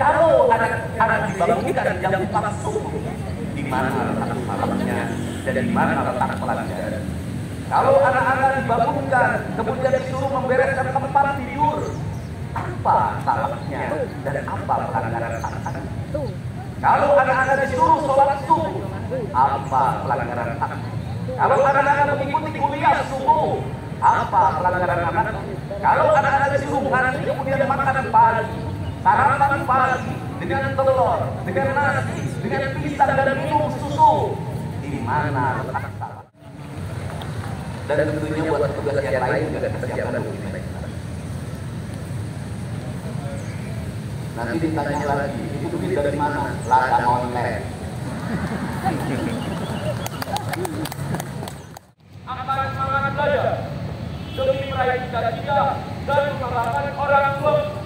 Kalau anak-anak dibangunkan jam 4 subuh, di mana letak salahnya dan di mana letak pelajaran? Kalau anak-anak dibangunkan kemudian disuruh membereskan tempat tidur, apa salahnya dan apa pelanggaran hak? Kalau anak-anak disuruh sholat subuh, apa pelanggaran hak? Kalau anak-anak mengikuti kuliah subuh, apa pelanggaran hak? Kalau anak-anak disuruh ngaji kemudian makan pagi, sarapan pagi dengan telur, dengan nasi, dengan pisang dan minum susu, di mana letak salah? Dan tentunya buat petugas yang lain juga kesiapan dokumen. Nanti ditanya lagi, itu duit dari mana? Ladang online. Akan semangat belajar demi meraih cita-cita dan membanggakan orang tua.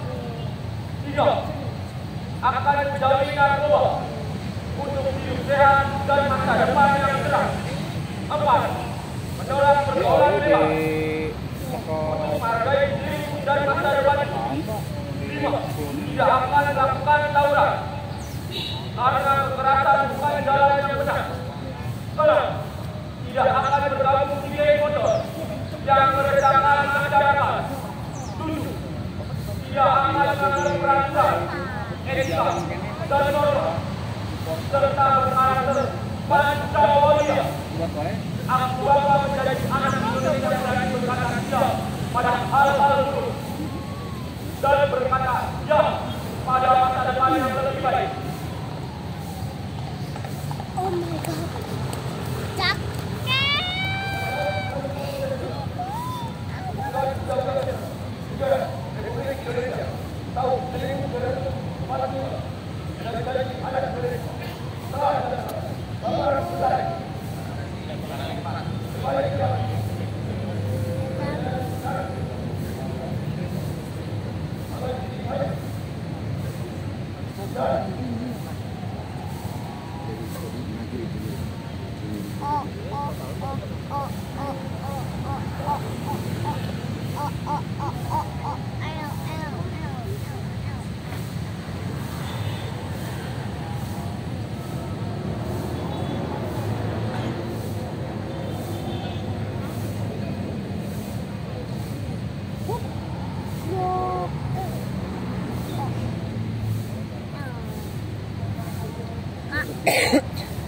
Tiga, akan menjalin narkoba untuk hidup sehat dan masa depan yang cerah. Empat, menolak pergaulan bebas untuk menghargai diri dan masa depan. Lima, tidak akan melakukan tawuran karena kekerasan bukan jalan yang benar. Enam, tidak akan bergabung di geng motor yang meresahkan masyarakat. Tujuh, tidak akan mengambil peraturan, etika, dan norma serta berkarakter Pancasila. Aku bangga menjadi anak Indonesia yang berani berkata tidak pada hal-hal buruk dan berkata ya pada masa depan yang lebih baik. Oh my god. Cakep.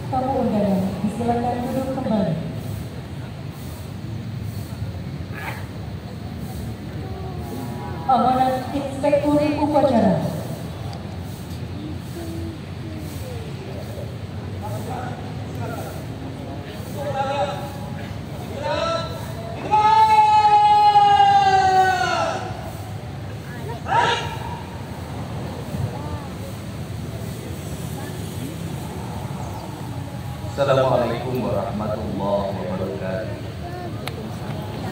Tamu undangan, disilakan duduk kembali. Amanat Inspektur Upacara. Assalamualaikum warahmatullahi wabarakatuh.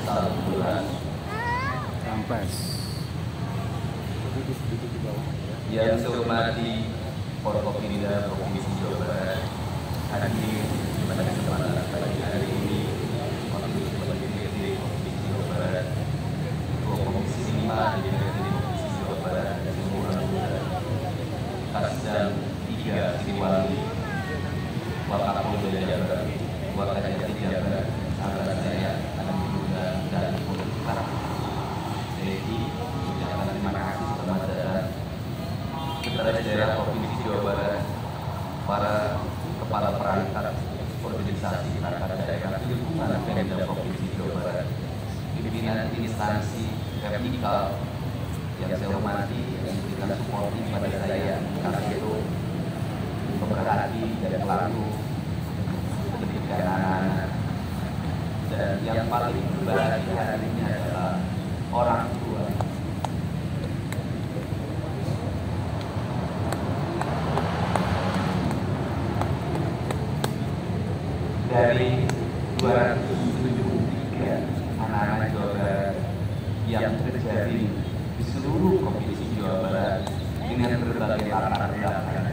Salam bulan. Yang saya hormati Forkopimda Provinsi Jawa Barat, hadir pada kesempatan pagi hari ini waktu sebagai DPRD Provinsi Jawa Barat, Ketua Komisi 5 DPRD Provinsi Jawa Barat dan seluruh anggota, Kasdam 3 Siliwangi, Wakapolda Jabar, Wakajati Jabar, sahabat saya, anak muda dan Polhukam. Jadi, ucapan terima kasih selamat datang kepada daerah Provinsi Jawa Barat, para kepala perangkat organisasi perangkat daerah di lingkungan Pemda Provinsi Jawa Barat, pimpinan instansi vertikal yang saya hormati, yang memberikan support pada saya, Kasero, pemerhati dan pelaku pendidikan anak-anak, dan yang paling berbahagia hari ini adalah orang tua. Dari 273 anak-anak Jawa Barat yang terjadi di seluruh Provinsi Jawa Barat dengan berbagai latar belakang,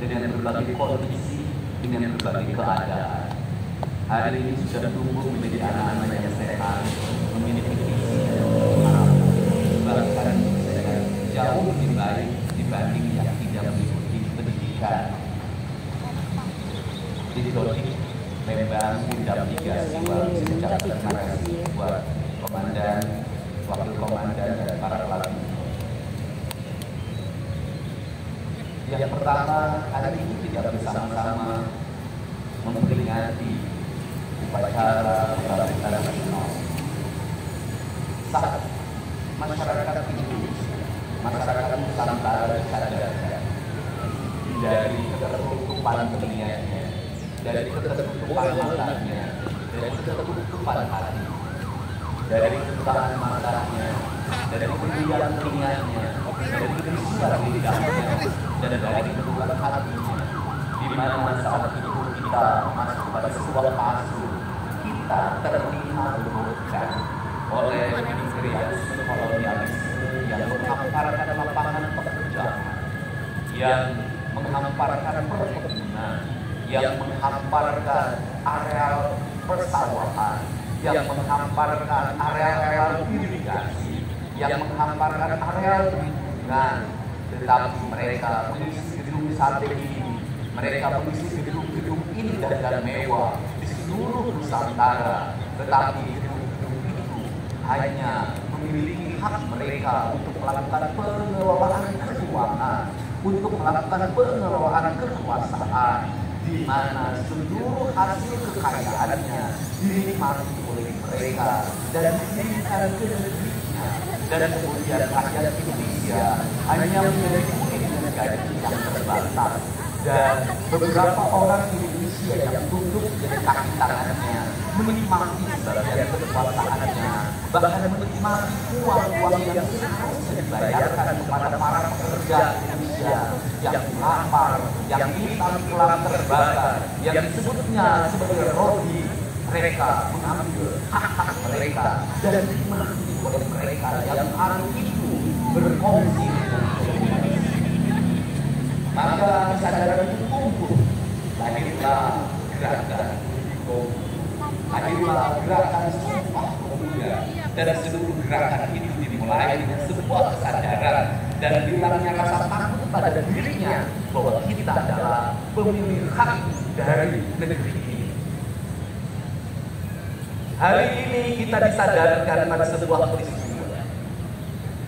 dengan berbagai kondisi, dengan berbagai keadaan, hari ini sudah tumbuh menjadi anak-anak yang sehat, memiliki visi dan pengalaman, bahkan jauh lebih baik dibanding yang episodik membangun mitigasi secara terima kasih buat komandan, wakil komandan, dan para pelatih. Yang pertama, hari ini kita bersama-sama memperingati upacara kebangsaan nasional. Saat masyarakat Indonesia, masyarakat Nusantara disadarkan dari ketertutupan telinganya, dari ketertutupan matanya, dari ketertutupan hati, dari kebutaan matanya, dari kemudian telinganya, dari kebisingan lidahnya, dan dari kebutaan hatinya, di mana saat itu kita masuk pada sebuah fase kita terlihat dibutuhkan oleh imigrasi kolonialisme yang menghamparkan lapangan pekerjaan, yang menghamparkan perkebunan, yang menghamparkan areal persawahan, yang menghamparkan areal irigasi, yang menghamparkan areal lingkungan. Tetapi mereka mengisi gedung sate ini, mereka mengisi gedung-gedung indah dan mewah di seluruh Nusantara. Tetapi gedung-gedung itu hanya memiliki hak mereka untuk melakukan pengelolaan keuangan, untuk melakukan pengelolaan kekuasaan, di mana seluruh hasil kekayaannya dinikmati oleh mereka dan dikirimkan ke negerinya, dan kemudian rakyat Indonesia hanya menjadi kulit dan gaji yang terbatas, dan beberapa orang Indonesia yang tunduk dari kaki tangannya menikmati sebagian kekuasaannya, bahkan menikmati uang-uang yang seharusnya dibayarkan kepada para pekerja Indonesia yang lapar, yang hitam kelam terbakar, yang disebutnya sebagai rodi. Mereka mengambil hak-hak mereka dan dinikmati oleh mereka yang hari itu berkongsi dengan Indonesia. Maka kesadaran itu tumbuh, lahirlah gerakan Kopi, lahirlah gerakan Sumpah Pemuda, dan seluruh gerakan itu dimulai dengan sebuah kesadaran dan hilangnya rasa takut pada dirinya bahwa kita adalah pemilik hak dari negeri ini. Hari ini kita disadarkan pada sebuah peristiwa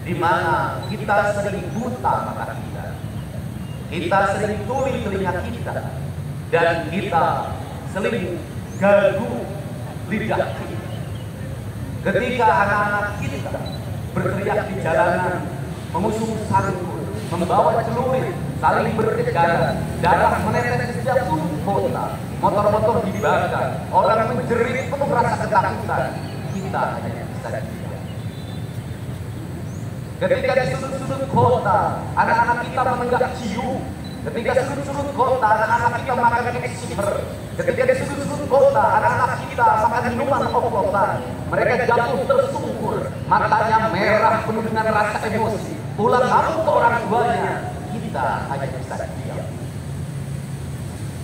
di mana kita sering buta mata kita sering tuli telinga kita, dan kita sering gagu lidah kita. Ketika anak-anak kita berteriak di jalanan, mengusung sangkur, membawa celurit, saling berkejaran, darah menetes di setiap sudut kota, motor-motor dibakar, orang menjerit penuh rasa ketakutan, kita hanya bisa diam. Ketika di sudut-sudut kota, anak-anak kita menenggak cium. Ketika di sudut-sudut kota, anak-anak kita makan eksimer. Ketika di sudut-sudut kota, anak-anak kita makan minuman oplosan. Mereka jatuh tersungkur, matanya merah penuh dengan rasa emosi. Pulang kampung ke orang tuanya, kita hanya bisa diam.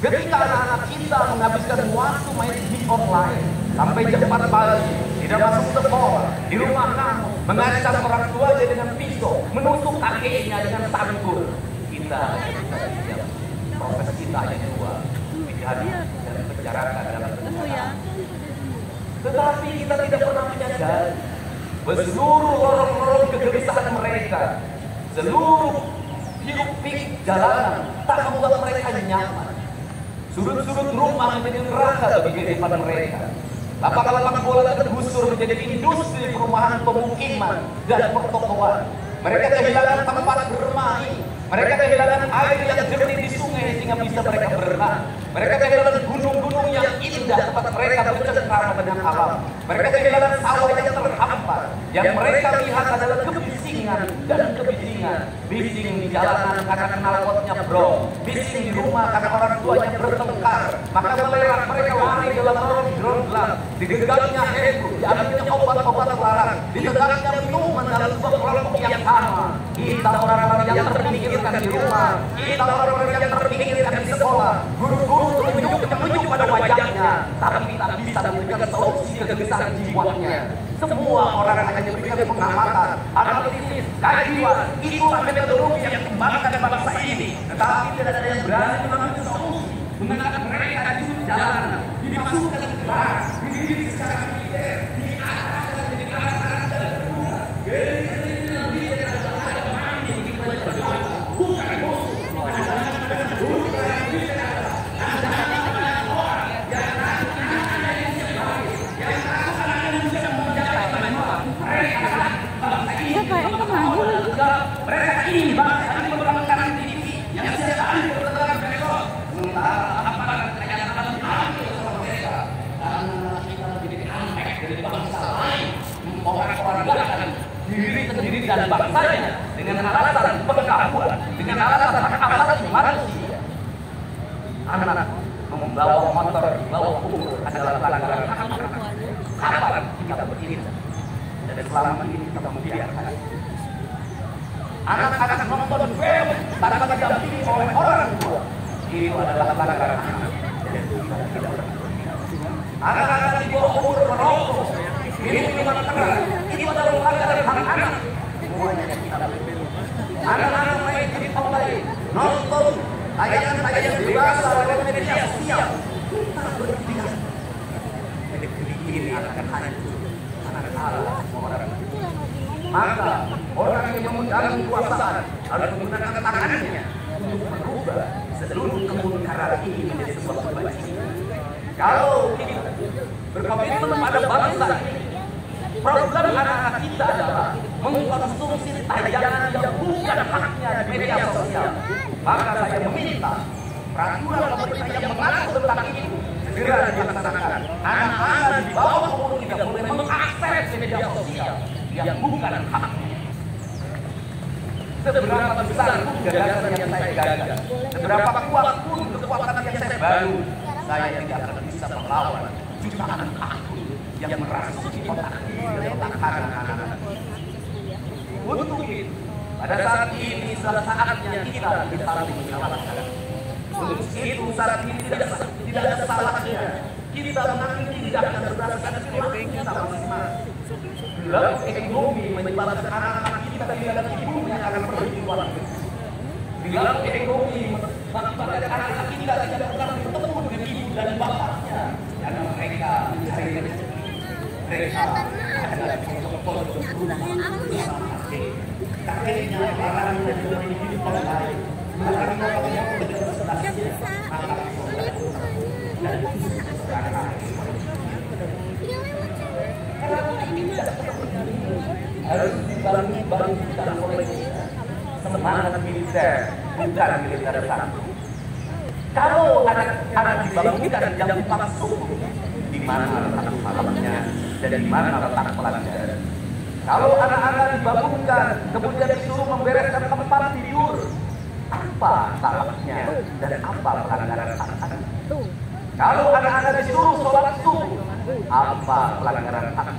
Ketika anak-anak kita menghabiskan waktu main game online sampai jam 4 pagi, tidak masuk sekolah, di rumah kamu, mengancam orang tuanya dengan pisau, menusuk kakeknya dengan sangkur, kita hanya bisa diam. Proses kita hanya dua, pidana dan penjarakan dalam penjara. Tetapi kita tidak pernah menyadari seluruh lorong-lorong kegelisahan mereka, seluruh hiruk-pikuk jalanan tak membuat mereka nyaman. Sudut-sudut rumah menjadi neraka bagi kehidupan mereka. Lapangan-lapangan bola tergusur menjadi industri perumahan pemukiman dan pertokoan. Mereka kehilangan tempat bermain. Mereka kehilangan air yang jernih di sungai sehingga bisa mereka berenang. Mereka kehilangan gunung-gunung yang indah tempat mereka bercengkrama dengan alam. Mereka kehilangan sawah yang terhampar. Yang mereka lihat adalah kebisingan dan kebisingan. Bising di jalanan karena knalpotnya bro. Bising di rumah karena orang tuanya bertengkar. Maka melerak mereka lari dalam lorong gelap. Digegangnya heboh, diambilnya obat-obat terlarang. Ditegaknya minuman dalam sebuah kelompok yang sama. Kita orang-orang yang terpinggirkan di rumah, kita orang-orang yang terpinggirkan di sekolah, guru-guru menunjuk pada wajahnya, tapi tak bisa memberikan solusi kegelisahan jiwanya. Semua orang hanya memberikan pengamatan, analisis, kajian, itulah metodologi yang dikembangkan bangsa ini. Tetapi tidak ada yang berani mengambil solusi, mengangkat mereka di perjalanan, dimasukkan ke barat, dididik secara militer, diarahkan menjadi anak-anak dan terbuka. Gerindra militer adalah ada mandi di perjuangan, bukan musuh. Mereka ini bangsa ini berangkat tinggi yang setiap hari bergerak besok. Sementara aparat kenyataan diambil sama mereka. Karena kita menjadi anak dari bangsa lain, memporak-porandakan diri sendiri dan bangsanya dengan alasan pengetahuan, dengan alasan hak asasi manusia. Anak membawa motor di bawah umur adalah pelanggaran hak anak. Kapan kita berindah? Dan selama ini kita membiarkan anak-anak nonton film tanpa didampingi oleh orang tua, itu adalah pelanggaran anak. Anak-anak di bawah umur merokok, minum minuman keras, itu adalah pelanggaran hak anak. Semuanya kita berikan. Anak-anak main game online, nonton tayangan-tayangan dewasa lewat media sosial, kita berikan. Ini akan hancur anak-anak orang. Maka orang yang memegang kekuasaan harus menggunakan tangannya untuk merubah seluruh kemungkaran ini menjadi sebuah kebajikan. Kalau kita berkomitmen pada bangsa ini, program anak-anak kita adalah mengkonsumsi tayangan yang bukan haknya di media sosial. Maka saya meminta peraturan pemerintah yang mengatur tentang itu segera dilaksanakan. Anak-anak di bawah umur tidak boleh mengakses media sosial yang bukan haknya. Seberapa besar pun gagasan yang saya gagal, seberapa kuat pun kekuatan yang saya bangun, saya tidak akan bisa melawan jutaan akun yang merasuki otak dan otak anak-anak. Untuk itu, pada saat ini sudah saatnya kita saling menyalahkan. Untuk itu saat ini tidak ada salahnya kita mengambil tindakan berdasarkan perilaku kita masing-masing. Lalu ekonomi menyebabkan anak-anak kita kehilangan ibunya akan pergi ke luar negeri. Bila ekonomi menyebabkan anak-anak kita tidak pernah bertemu dengan ibu dan bapaknya, karena mereka mencari rezeki. Mereka adalah pondok-pondok rumah yang mati. Akhirnya orang yang menjadi hidup orang lain, orang yang berprestasi, dan harus dibangun oleh semangat militer, bukan militer satu. Kalau anak-anak dibangunkan jam 4 subuh, di mana letak malamnya dan di mana letak pelajaran? Kalau anak-anak dibangunkan kemudian disuruh membereskan tempat tidur, apa salahnya dan apa pelanggaran hak? Kalau anak-anak disuruh sholat subuh, apa pelanggaran hak?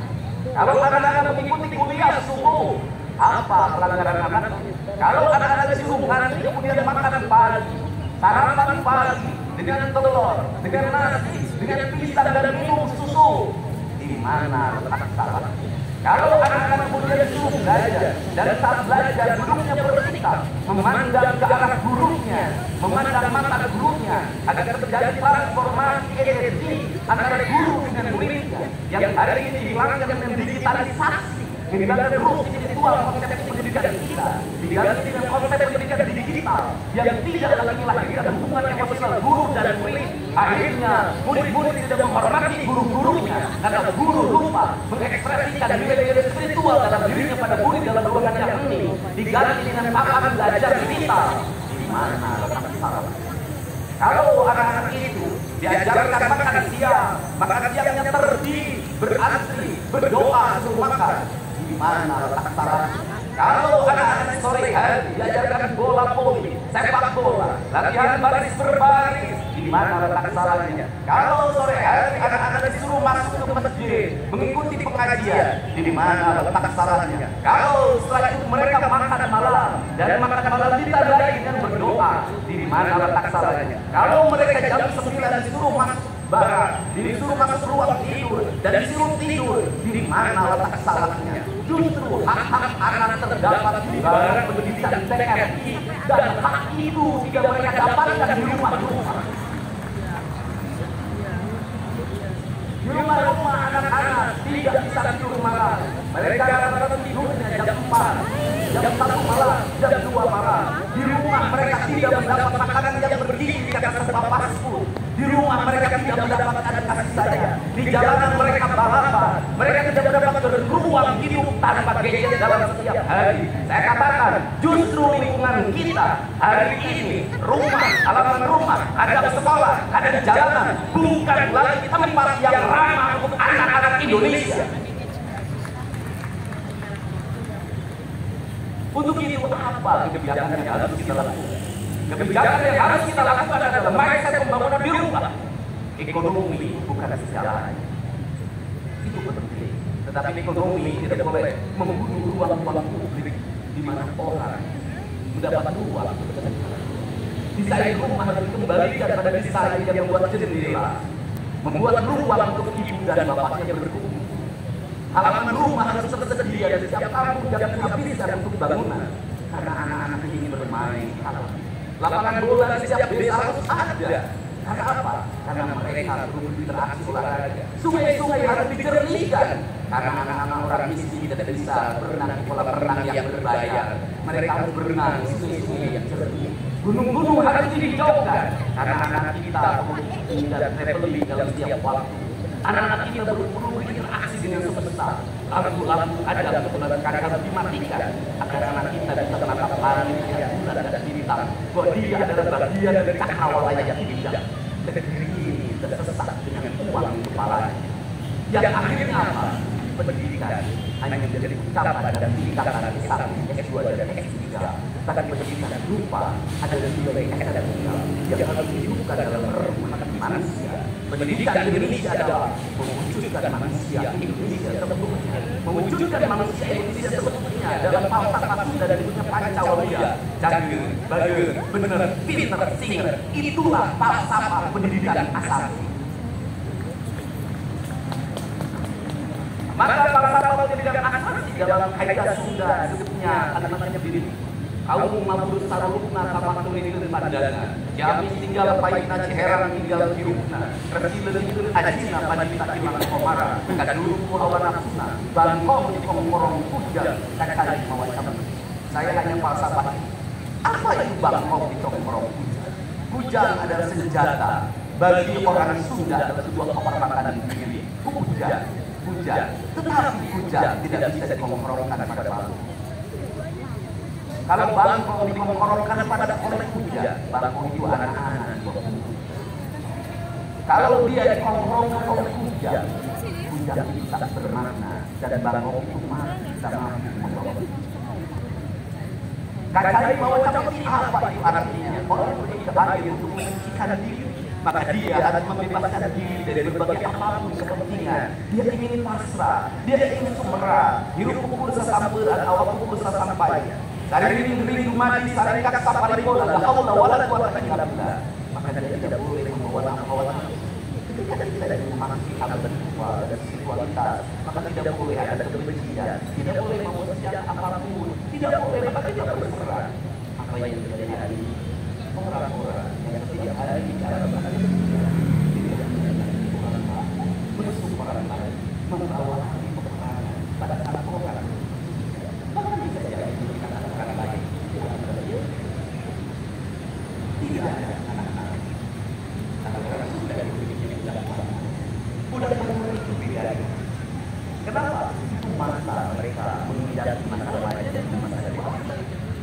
Kalau anak-anak mengikuti kuliah subuh, apa pelanggaran anak? Kalau anak-anak disuruh nanti kemudian makan pagi, sarapan pagi dengan telur, dengan nasi, dengan pisang dan minum susu, di mana letak salahnya? Kalau anak-anak kemudian disuruh belajar dan saat belajar duduknya bersikap, memandang ke arah gurunya, memandang mata gurunya, agar terjadi transformasi energi antara guru dengan muridnya yang hari ini dihilangkan dengan digitalisasi, menghilangkan ruang spiritual konsep pendidikan kita, diganti dengan konsep pendidikan digital yang tidak lagi melahirkan hubungan emosional guru dan murid. Akhirnya murid-murid tidak menghormati guru-gurunya karena guru lupa mengekspresikan nilai-nilai spiritual dalam dirinya pada murid dalam ruangan yang hening, diganti dengan paparan belajar digital. Di mana letak salah? Kalau anak-anak itu diajarkan makan siangnya terdiri, berantri, berdoa sebelum makan, di mana letak salah? Kalau anak-anak sore hari diajarkan bola voli, sepak bola, latihan baris berbaris, di mana letak salahnya? Kalau sore hari anak-anak disuruh masuk ke masjid, mengikuti pengajian, di mana letak salahnya? Kalau setelah itu mereka makan malam dan makan malam ditandai dengan berdoa, di mana letak salahnya? Kalau mereka jam 9 disuruh masuk barat, disuruh masuk ruang tidur dan disuruh tidur, di mana letak salahnya? Justru hak-hak anak terdapat di barat pendidikan TNI dan hak ibu jika mereka dapatkan di rumah-rumah. rumah-rumah anak-anak tidak bisa tidur malam. Mereka rata-rata tidurnya jam 4, jam 1 malam, jam 2 malam. Di rumah mereka tidak mendapat makanan yang bergizi kata sebab fast food. Di rumah mereka tidak mendapatkan kasih sayang. Di jalanan mereka balapan. Mereka tidak mendapatkan ruang hidup tanpa gadget dalam setiap hari. Saya katakan, justru lingkungan kita hari ini, rumah, halaman rumah, ada sekolah, ada jalanan, bukan lagi tempat yang ramah untuk anak-anak Indonesia. Untuk itu apa kebijakan yang harus kita lakukan? Kebijakan yang harus kita lakukan adalah mindset pembangunan dirubah. Ekonomi bukan segalanya. Itu penting. Tetapi ekonomi tidak boleh membunuh ruang-ruang publik di mana orang mendapat ruang untuk bekerja. Desain rumah harus dikembalikan pada desain yang membuat jendela, membuat ruang untuk ibu dan bapaknya berkumpul. Halaman rumah harus tersedia dan setiap kampung jangan dihabiskan untuk bangunan, karena anak-anak ingin bermain. Lapangan bola di setiap desa harus ada. Karena apa? Karena mereka perlu berinteraksi olahraga. Sungai-sungai harus dijernihkan, karena anak-anak orang miskin tidak bisa berenang di kolam renang yang berbayar. Mereka harus berenang di sungai-sungai yang jernih. Gunung-gunung harus dihijaukan, karena anak-anak kita perlu dan traveling dalam setiap waktu. Anak-anak kita perlu berinteraksi dengan semesta. Lampu-lampu ada kebenaran harus dimatikan agar anak kita bisa menatap langit yang bulan dan bintang. Bahwa dia adalah bagian dari cakrawala yang indah. Negeri ini tersesat dengan uang di kepalanya. Yang akhirnya apa? Pendidikan hanya menjadi ucapan dan tingkatan S1, S2 dan S3. Tapi pendidikan lupa ada nilai esensial yang harus dihidupkan dalam rumah manusia. Pendidikan Indonesia adalah mewujudkan manusia Indonesia seutuhnya, mewujudkan manusia Indonesia seutuhnya dalam falsafah Sunda dan punya Pancawalaya. Jagir, bagir, bener, pinter, singer. Itulah falsafah pendidikan asasi. Maka falsafah pendidikan asasi dalam kaidah Sunda disebutnya kalimatnya begini. Kaum mabur sarulukna kamaktunin pandana, jamis tinggal paina ciherang tinggal kirukna, resileun ajina panita kimang komara, kaduluku hawa nafsuna, bangkong di kongkorong hujan, kakali mawacam. Saya hanya falsafah. Apa itu bangkong di kongkorong hujan? Hujan adalah senjata bagi orang Sunda dalam sebuah kehormatan diri. Hujan. Tetapi hujan tidak bisa dikongkorongkan pada batu. Kalau bangkong dikongkorongkan pada oleh hujan, bangkong itu anak-anak. Kalau dia dikongkorongkan oleh hujan itu tak bermakna dan bangkong itu mati sama membawa. Kakak mau campur apa itu artinya? Orang berkehadir untuk menyucikan diri, maka dia harus membebaskan diri dari berbagai apapun kepentingan. Dia ingin pasrah, dia ingin sumera, hirup pukul sesamperan, awak pukul sesampai. Dari rindu mati, saringkat saparikola, la haula wala quwwata illa billah. Maka dia tidak boleh membawa nama-nama. Ketika kita memasuki abad kedua dan spiritualitas, maka tidak boleh ada kebencian, tidak boleh membuat senjata apapun, tidak boleh maka tidak berperang. Apa yang terjadi hari ini? Orang-orang yang setiap hari bicara bahasa Indonesia tidak menjadi orang mampu mensupport orang lain, membawa hati peperangan pada anak orang. Bahkan bisa jadi menjadikan orang lain tidak ada anak-anak. Kalau orang sudah diberikan udah memenuhi kebidaannya. Kenapa? Masa mereka menghadapi masalah dan masa depan.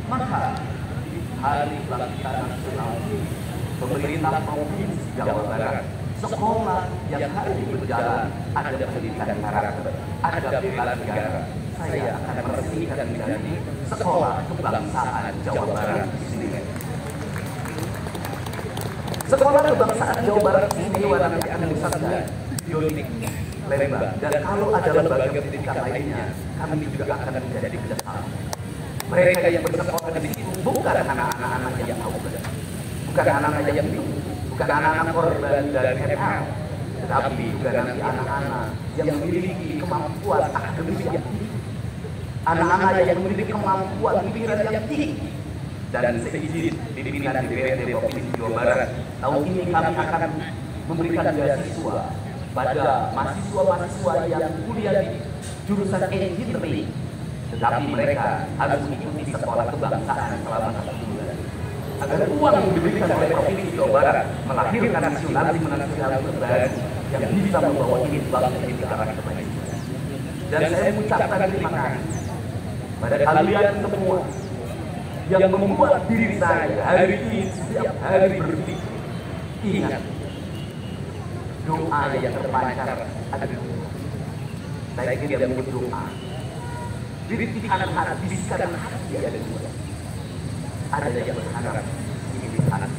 Maka hari pelaksanaan nasional pemerintah provinsi Jawa Barat, sekolah yang hari ini berjalan ada pendidikan karakter, ada bela negara. Saya akan meresmikan menjadi sekolah kebangsaan Jawa Barat di sini. Sekolah kebangsaan Jawa Barat ini nanti akan disandang Yodik, Lembang, dan kalau ada lembaga pendidikan lainnya, kami juga akan menjadi kerjasama. Mereka yang bersekolah di situ bukan anak-anak yang tahu, bukan anak-anak yang bingung, bukan anak-anak korban dari ML, tetapi juga nanti anak-anak yang memiliki kemampuan akademis yang tinggi, anak-anak yang memiliki kemampuan pikiran yang tinggi. Dan seizin pimpinan DPRD Provinsi Jawa Barat, tahun ini kami akan memberikan beasiswa kepada mahasiswa-mahasiswa yang kuliah di jurusan engineering, tetapi mereka harus mengikuti sekolah kebangsaan selama 1 bulan. Agar uang yang diberikan oleh Provinsi Jawa Barat melahirkan nasionalisme terbaru yang bisa membawa ini bangsa ini ke arah kemajuan. Dan saya mengucapkan terima kasih pada kalian semua yang membuat diri saya hari ini setiap hari berpikir. Ingat, doa yang terpancar ada dua. Saya kira menyebut doa. Bisikan hati, bisikan hati ada dua. Ada yang berharap ingin berharap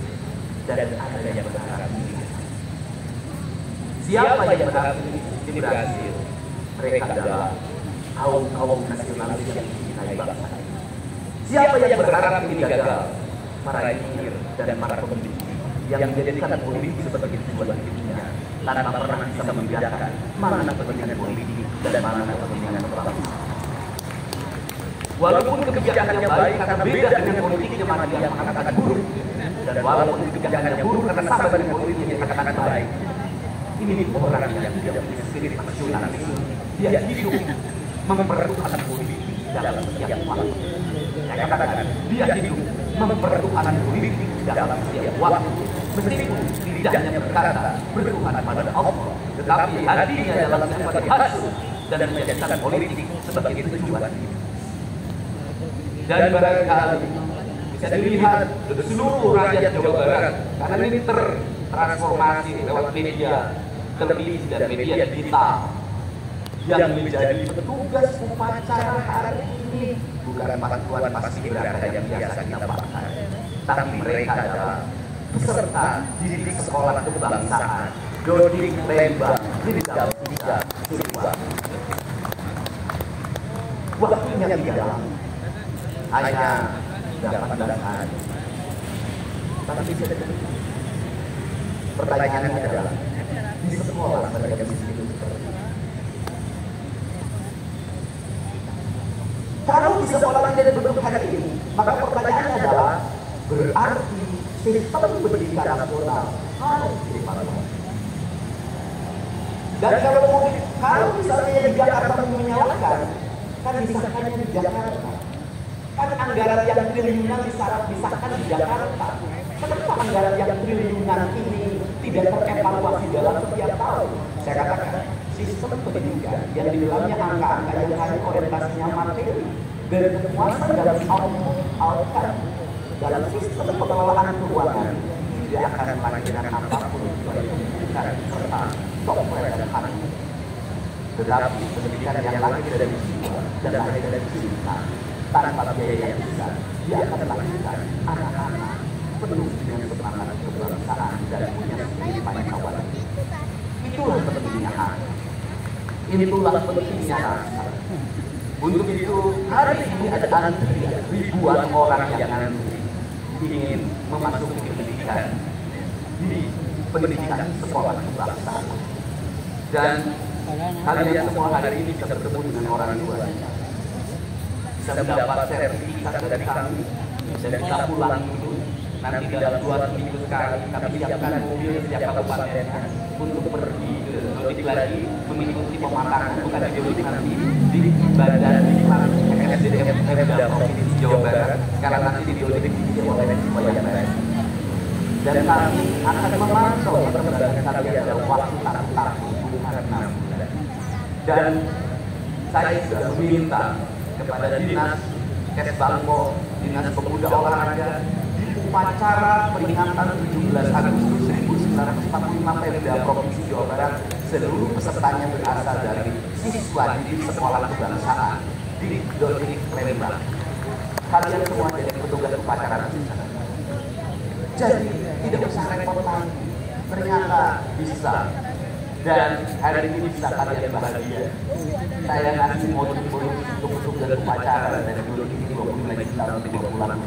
dan ada yang berharap ingin. Siapa yang berharap ini berhasil? Mereka adalah kaum nasionalis yang mencintai bangsa. Siapa yang berharap ini gagal? Para insinyur dan para pemimpin yang menjadikan politik sebagai tujuan hidupnya tanpa pernah bisa membedakan mana kepentingan politik dan mana kepentingan bangsa. Walaupun kebijakannya baik karena beda dengan politiknya maka dia mengatakan buruk, dan walaupun kebijakannya buruk karena sama dengan politiknya dia katakan baik. Ini orang yang tidak punya spirit nasionalis. Dia hidup mempertahankan politik dalam setiap waktu. Saya katakan dia hidup mempertahankan politik dalam setiap waktu. Meskipun lidahnya berkata bertuhan pada Allah, tetapi hatinya dalam sebagai hasil dan menjadikan politik sebagai tujuan. Dan barangkali bisa dilihat dari seluruh rakyat Jawa Barat, karena ini tertransformasi lewat media televisi dan media digital yang menjadi petugas upacara hari ini bukan pahlawan pasti berada yang biasa kita pakai, tapi mereka adalah peserta didik sekolah kebangsaan Dodik Lembang Jenderal 3 Siliwangi. Waktunya tidak hanya 18 hari. Tapi pertanyaannya adalah di sekolah mereka miskin seperti ini. Kalau di sekolah tidak bentuk hari ini, maka pertanyaannya adalah berarti sistem pendidikan nasional harus direformasi. Dan kalau misalnya di Jakarta menyalahkan, kan disahkannya di Jakarta. Kan anggaran yang triliunan disahkan di Jakarta. Kenapa anggaran yang triliunan ini tidak terevaluasi dalam setiap tahun? Saya katakan, sistem pendidikan yang di dalamnya angka-angka yang hanya orientasinya materi dan kekuasaan dalam outcome dalam sistem pengelolaan keuangan tidak akan melahirkan apapun kecuali pendidikan serta software dan hardware. Tetapi pendidikan yang lahir dari jiwa dan lahir dari cinta tanpa biaya yang besar, dia akan melahirkan anak-anak penuh dengan semangat kebangsaan dan punya spirit pancawara. Itulah pentingnya hati. Itulah pentingnya rasa. Untuk itu hari ini ada antrian ribuan orang yang antri ingin memasuki pendidikan di pendidikan sekolah kebangsaan. Dan kalian semua hari ini bisa bertemu dengan orang tua, bisa mendapat sertifikat dari kami, dan bisa pulang dulu. Nanti dalam 2 minggu sekali kami siapkan mobil setiap kabupatennya untuk pergi ke Dodik lagi mengikuti pematangan bukan di Dodik nanti di Badan Diklat SDM Pemda Provinsi Jawa Barat, karena nanti di Dodik diisi oleh siswa yang baik. Dan kami akan memantau perkembangan kalian dalam waktu tak bukan 6 bulan. Dan saya sudah meminta kepada Dinas Kesbangko, Dinas Pemuda Olahraga, upacara peringatan 17 Agustus 1945 Pemda Provinsi Jawa Barat, seluruh pesertanya berasal dari siswa didik sekolah kebangsaan di Dodik Lembang. Kalian semua jadi petugas upacara di sana. Jadi tidak usah repot lagi, ternyata bisa. Dan hari ini bisa kalian bahagia. Saya ngasih modul untuk petugas upacara dari Dodik ini 25 juta untuk 2 bulan.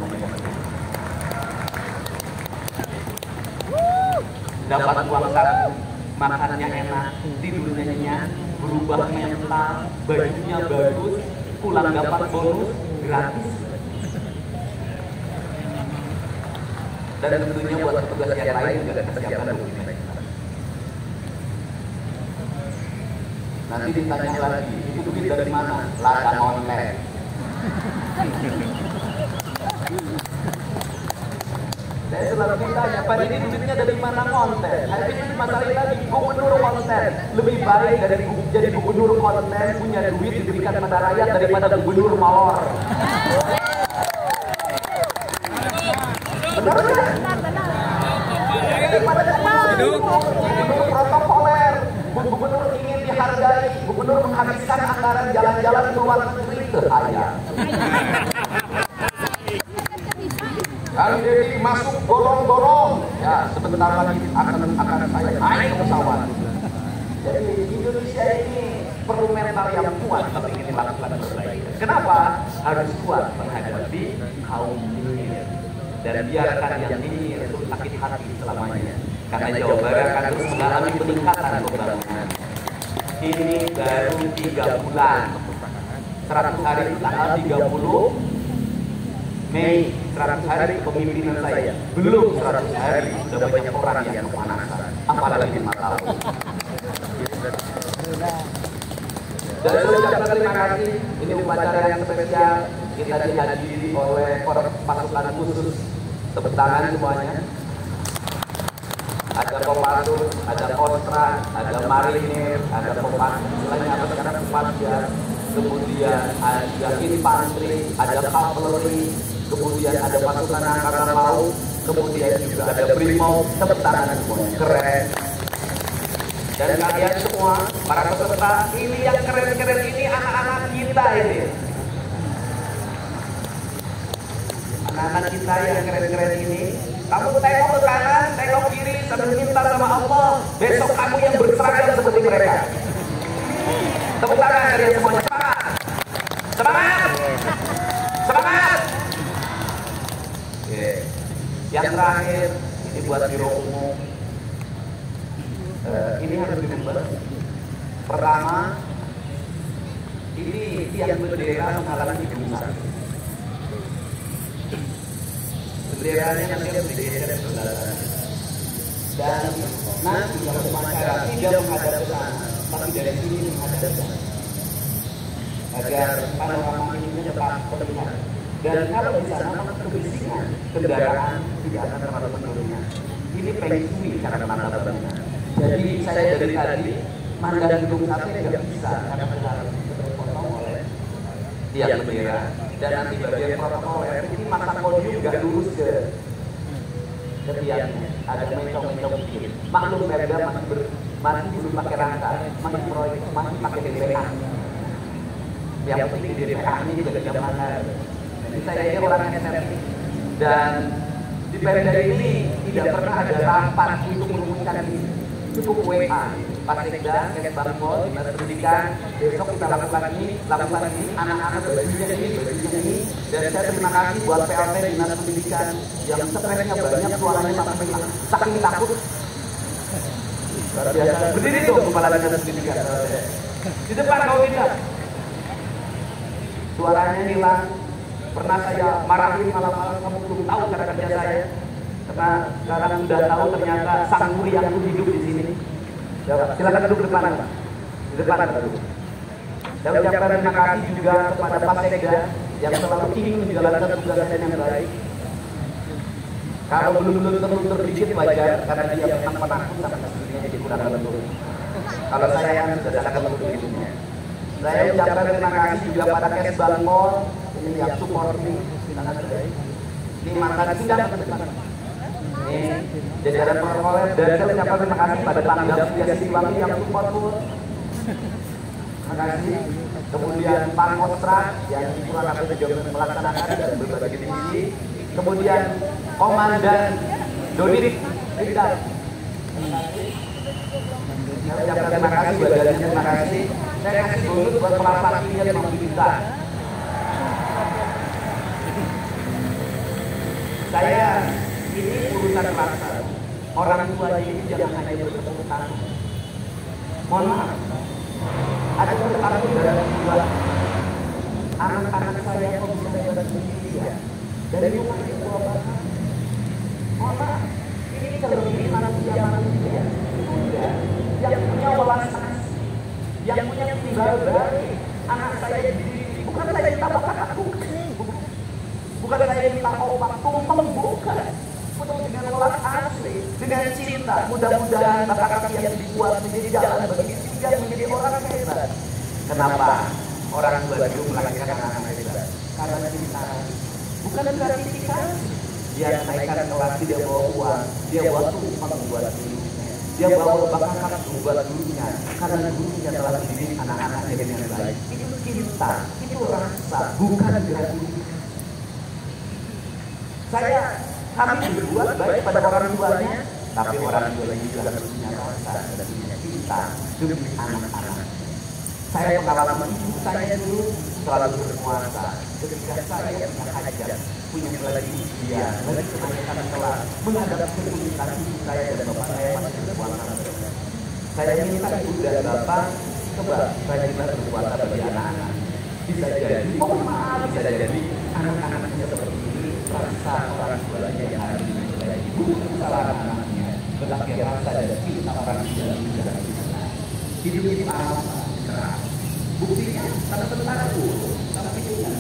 Dapat uang saku, makannya enak, tidurnya nyenyak, berubah mental, bajunya bagus, pulang dapat bonus gratis. Dan tentunya buat petugas yang lain juga ada kesiapan dokumen. Nanti ditanya lagi, itu duit dari mana? Ladang online. Saya selalu ditanya, Pak ini duitnya dari mana konten? Habis itu masalahnya lagi, gubernur konten. Lebih baik dari jadi gubernur konten, punya duit diberikan pada rakyat daripada gubernur molor. Benar kan? Daripada gubernur protokoler, gubernur ingin dihargai, gubernur menghabiskan anggaran jalan-jalan ke luar negeri ke ayah. Kali ini masuk gorong-gorong, ya sebentar lagi akan saya naik ke pesawat. Jadi Indonesia ini perlu mental yang kuat tapi ini lakukan perbaikan. Kenapa? Harus kuat menghadapi kaum nyinyir dan biarkan yang nyinyir itu sakit hati selamanya. Karena Jawa Barat akan terus mengalami peningkatan pembangunan. Ini baru 3 bulan, 100 hari tanggal 30 Mei, 100 hari kepemimpinan saya. Belum 100 hari, sudah banyak orang yang kepanasan. Apalagi 5 tahun. Dan saya ucapkan terima kasih. Ini upacara yang spesial. Kita dihadiri oleh pasukan khusus. Tepuk tangan semuanya. Ada Kopassus, ada Kostrat, ada Marinir, ada Kopassus, selain apa sekarang Kopassus, kemudian ada infanteri, ada cavalry, kemudian ada pasukan angkatan laut, kemudian juga ada brimob. Tepuk tangan semuanya, keren. Dan kalian semua, para peserta, ini yang keren-keren ini anak-anak kita ini. Anak-anak kita yang keren-keren ini, kamu tengok ke kanan, tengok kiri, sambil minta sama Allah, besok kamu yang berseragam seperti mereka. Tepuk tangan kalian semuanya, semangat! Semangat! Semangat! Oke. Yang terakhir, ini buat biro umum. Ini harus dirubah. Pertama, ini tiang bendera menghalangi gemusan. Benderanya nanti harus digeser ke belakang. Dan nanti kalau upacara tidak menghadap ke sana, tapi dari sini menghadap ke sana. Agar panorama ini dapat terlihat. Dan kalau di sana maka kebersihan kendaraan tidak akan terlalu menurunnya. Ini feng shui cara menata. Jadi saya dari tadi mandang gedung sate tidak bisa karena harus terpotong oleh tiang bendera. Dan nanti bagian protokoler ini mata podium nggak lurus ke tiangnya, ada mencong-mencong dikit. Maklum Perda masih belum pakai rangka, masih proyek, masih pakai DPA. Yang penting di DPA ini juga zaman. Jadi saya ini orang SRT dan di Perda ini tidak pernah ada rapat untuk merumuskan ini. Cukup WA, Pak Sekda, Kesbangpol, Dinas Pendidikan, besok kita lakukan ini, anak-anak bajunya ini, dan saya terima kasih buat PLT Dinas Pendidikan yang stresnya banyak, suaranya sampai saking takut. Luar biasa. Berdiri tuh Kepala Dinas Pendidikan. Di depan kau tidak. Suaranya hilang. Pernah saya marahin malam-malam, kamu belum tahu cara kerja saya. Karena sekarang sudah tahu ternyata sang murid yang hidup di sini. Silakan duduk depan, Pak. Di depan duduk. Saya ucapkan terima kasih juga kepada Pak Sekda yang selalu ingin menjalankan tugasnya yang baik. Kalau belum terluntur dikit wajar karena dia memang penakut sama dirinya jadi kurang lentur. Kalau saya yang sudah sangat lentur hidupnya. Saya ucapkan terima kasih juga pada Kesbangpol ini yang support ini sangat baik. Ini mantan sidang ke depan. Ini jajaran protokoler dan saya ucapkan terima kasih pada Pangdam Setia Siliwangi yang support full. Terima kasih. Kemudian Pak Kostrat yang kurang lebih juga melaksanakan dan berbagai divisi. Kemudian Komandan Dodit Ridal. Saya ucapkan terima kasih badannya, terima kasih. Saya kasih bonus buat pelaksananya 50 juta. Saya ini urusan bangsa. Orang tua ini jangan hanya bertepuk tangan. Mohon maaf. Ada bertepuk dalam jiwa. Anak-anak saya kok bisa bebas sendiri ya. Dari rumah ke tua bangsa. Mohon maaf. Ini cermin manusia. Sudah. Yang punya wawasan, yang punya dengan cinta. Mudah-mudahan kaki yang dibuat menjadi jalan bagi kita menjadi orang hebat. Kenapa orang tua dulu melahirkan anak hebat? Karena cinta. Bukan gratifikasi. Dia naikkan kelas, dia bawa uang, dia bawa tumpeng buat gurunya, dia bawa bakar buat gurunya, karena gurunya telah mendidik anak-anaknya dengan baik. Itu cinta, itu rasa, bukan gratifikasi. Kami berbuat baik pada orang tuanya, tapi orang tuanya juga harus punya rasa dan punya cinta demi anak-anak. Saya pengalaman ibu saya dulu selalu berpuasa. Ketika saya punya hajat, punya lagi usia, lagi kenaikan kelas, menghadap kesulitan ibu saya dan bapak saya masih berpuasa. Saya minta ibu dan bapak, coba rajinlah berpuasa bagi anak-anak. Bisa jadi, mohon maaf, bisa jadi anak-anaknya seperti ini, rasa orang tuanya yang hari ini menjadi ibu, kesalahan anaknya, tetapi rasa dan cinta orang tua juga hidup ini amat keras. Buktinya sama tentara dulu, sama hidupnya,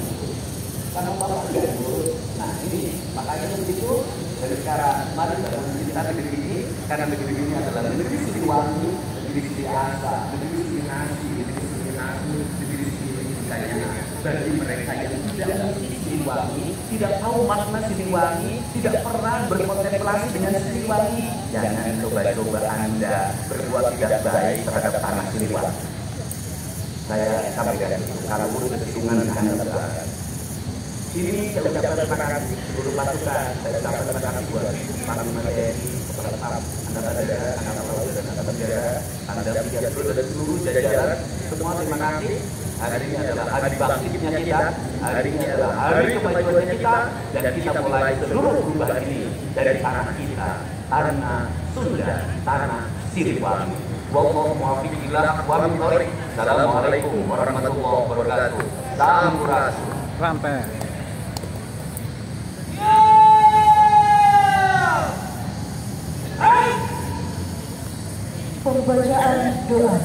sama bapak juga dulu. Nah ini makanya begitu. Dari sekarang mari kita mencinta negeri ini, karena negeri ini adalah negeri Siliwangi, negeri Sri Asa, negeri Sri Nasi, negeri Sri Nasu, negeri Sri Kayanya. Bagi mereka yang tidak mengerti Siliwangi, tidak tahu makna Siliwangi, tidak pernah berkontemplasi dengan Siliwangi, jangan coba-coba Anda berbuat tidak baik terhadap tanah Siliwangi. Saya sampaikan kalau urus hitungan Anda berlaku. Ini saya ucapkan terima kasih seluruh pasukan. Saya ucapkan terima kasih buat Panglima TNI, Kepala Staf Angkatan Darat, Angkatan Laut dan Angkatan Darat, Anda dan seluruh jajaran. Semua terima kasih. Hari ini adalah hari bangkitnya kita, hari ini adalah hari kemajuannya kita, dan kita mulai seluruh perubahan ini dari tanah kita, tanah Sunda, tanah Siliwangi. Wallahu muwaffiq ila aqwamit thoriq. Assalamualaikum warahmatullahi wabarakatuh. Sampurasun. Sampai. Pembacaan doa.